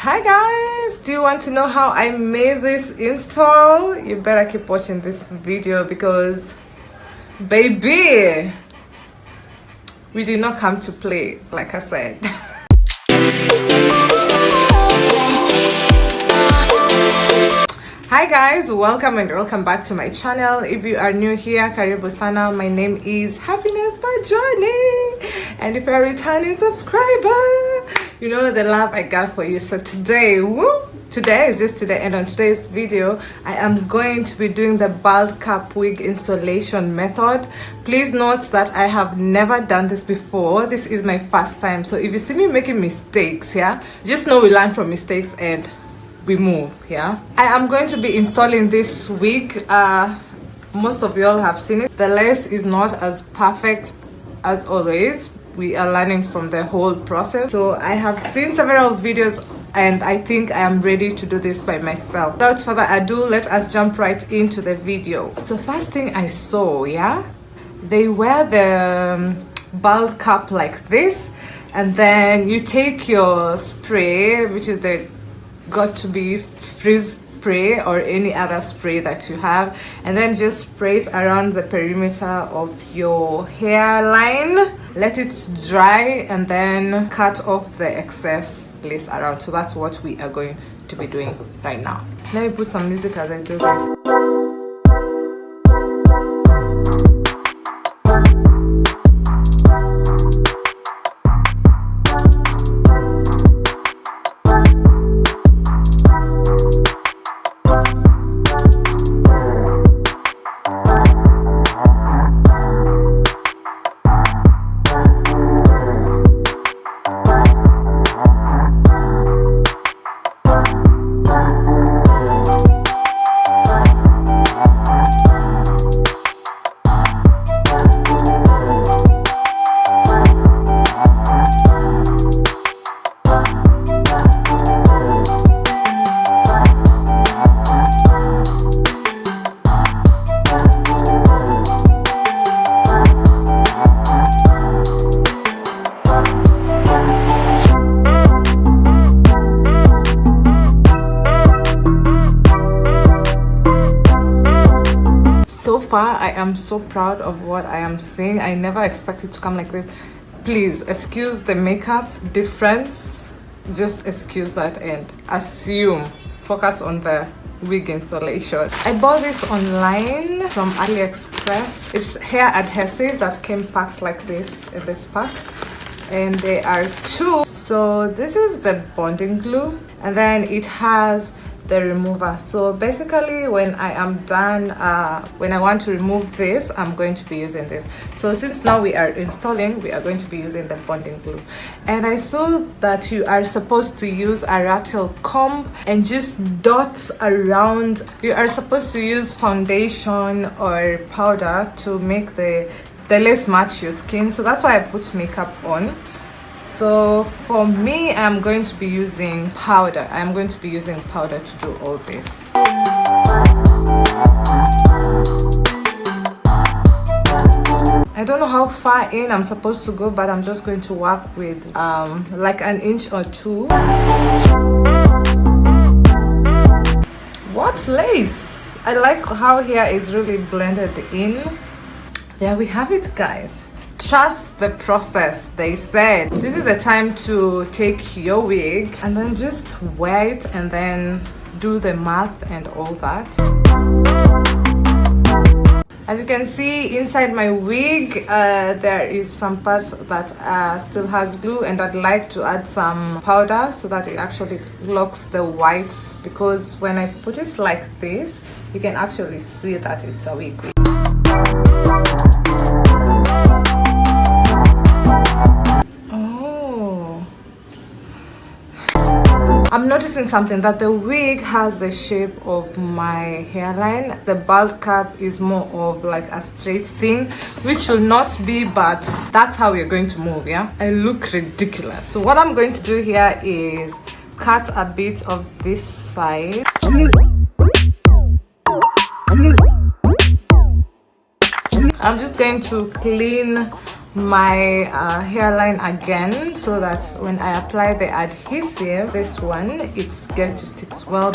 Hi guys, do you want to know how I made this install? You better keep watching this video because baby, we did not come to play, like I said. Hi guys, welcome back to my channel. If you are new here, karibu sana. My name is Happinessmajoni, and if you're a returning subscriber, you know the love I got for you. So today, and on today's video I am going to be doing the bald cap wig installation method. Please note that I have never done this before. This is my first time, so if you see me making mistakes, yeah, just know we learn from mistakes and we move. Yeah, I am going to be installing this wig. Most of y'all have seen it. The lace is not as perfect as always. We are learning from the whole process, so I have seen several videos and I think I am ready to do this by myself. Without further ado, let us jump right into the video. So first thing I saw, yeah, they wear the bald cap like this, and then you take your spray, which is the got to be freeze spray or any other spray that you have, and then just spray it around the perimeter of your hairline. Let it dry and then cut off the excess lace around. So that's what we are going to be doing right now. Let me put some music as I do this. So far, I am so proud of what I am seeing. I never expected to come like this. Please excuse the makeup difference. Just excuse that and focus on the wig installation. I bought this online from AliExpress. It's hair adhesive that came packed like this in this pack, and there are two. So this is the bonding glue, and then it has the remover. So basically when I am done, when I want to remove this, I'm going to be using this. So since now we are installing, we are going to be using the bonding glue. And I saw that you are supposed to use a rattle comb and just dots around. You are supposed to use foundation or powder to make the lace match your skin. So that's why I put makeup on. So for me, I'm going to be using powder. I'm going to be using powder to do all this. I don't know how far in I'm supposed to go, but I'm just going to work with like an inch or two. What lace! I like how here is really blended in. There we have it, guys. Trust the process, they said. This is the time to take your wig and then just wear it and then do the math and all that. As you can see, inside my wig, there is some parts that still has glue, and I'd like to add some powder so that it actually locks the whites, because when I put it like this, you can actually see that it's a wig. I'm noticing something, that the wig has the shape of my hairline. The bald cap is more of like a straight thing, which should not be, but that's how we're going to move. Yeah, I look ridiculous. So what I'm going to do here is cut a bit of this side. I'm just going to clean my hairline again, so that when I apply the adhesive, this one, it's going to stick well.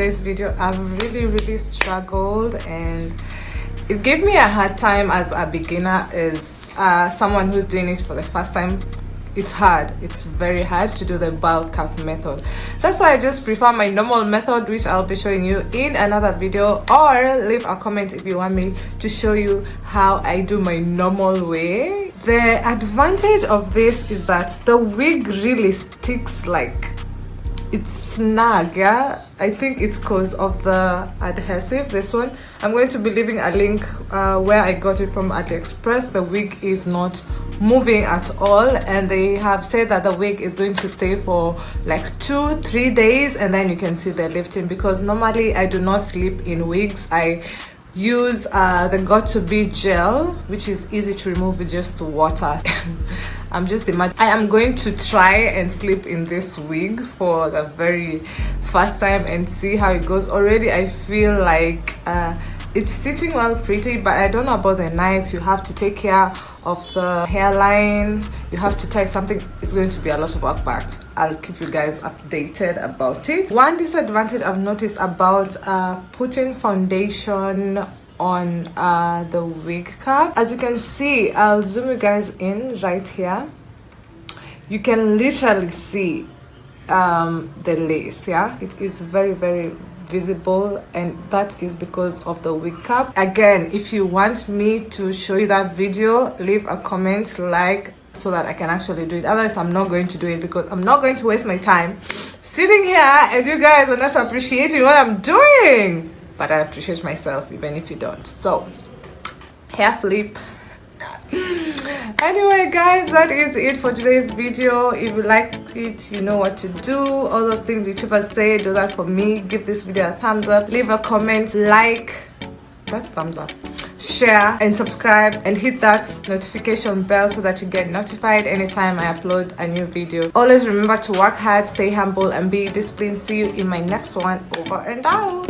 today's video. I've really struggled, and it gave me a hard time as a beginner, as someone who's doing this for the first time. It's hard. It's very hard to do the bald cap method. That's why I just prefer my normal method, which I'll be showing you in another video, or leave a comment if you want me to show you how I do my normal way. The advantage of this is that the wig really sticks, like it's snug. Yeah, I think it's because of the adhesive. This one, I'm going to be leaving a link where I got it from AliExpress. The wig is not moving at all, and they have said that the wig is going to stay for like 2-3 days, and then you can see the lifting, because normally I do not sleep in wigs. I use the Toupee gel, which is easy to remove with just water. I'm just imagining I am going to try and sleep in this wig for the very first time and see how it goes. Already I feel like it's sitting well pretty, but I don't know about the nights. You have to take care of the hairline, you have to tie something. It's going to be a lot of work, but I'll keep you guys updated about it. One disadvantage I've noticed about putting foundation on the wig cap, as you can see, I'll zoom you guys in right here. You can literally see the lace. Yeah, it is very visible, and that is because of the wig cap. Again, if you want me to show you that video, leave a comment, like, so that I can actually do it. Otherwise, I'm not going to do it, because I'm not going to waste my time sitting here and you guys are not appreciating what I'm doing. But I appreciate myself even if you don't. So hair flip. Anyway guys, that is it for today's video. If you liked it, you know what to do. All those things YouTubers say, do that for me. Give this video a thumbs up, leave a comment, like, that's thumbs up, share and subscribe, and hit that notification bell so that you get notified anytime I upload a new video. Always remember to work hard, stay humble, and be disciplined. See you in my next one. Over and out.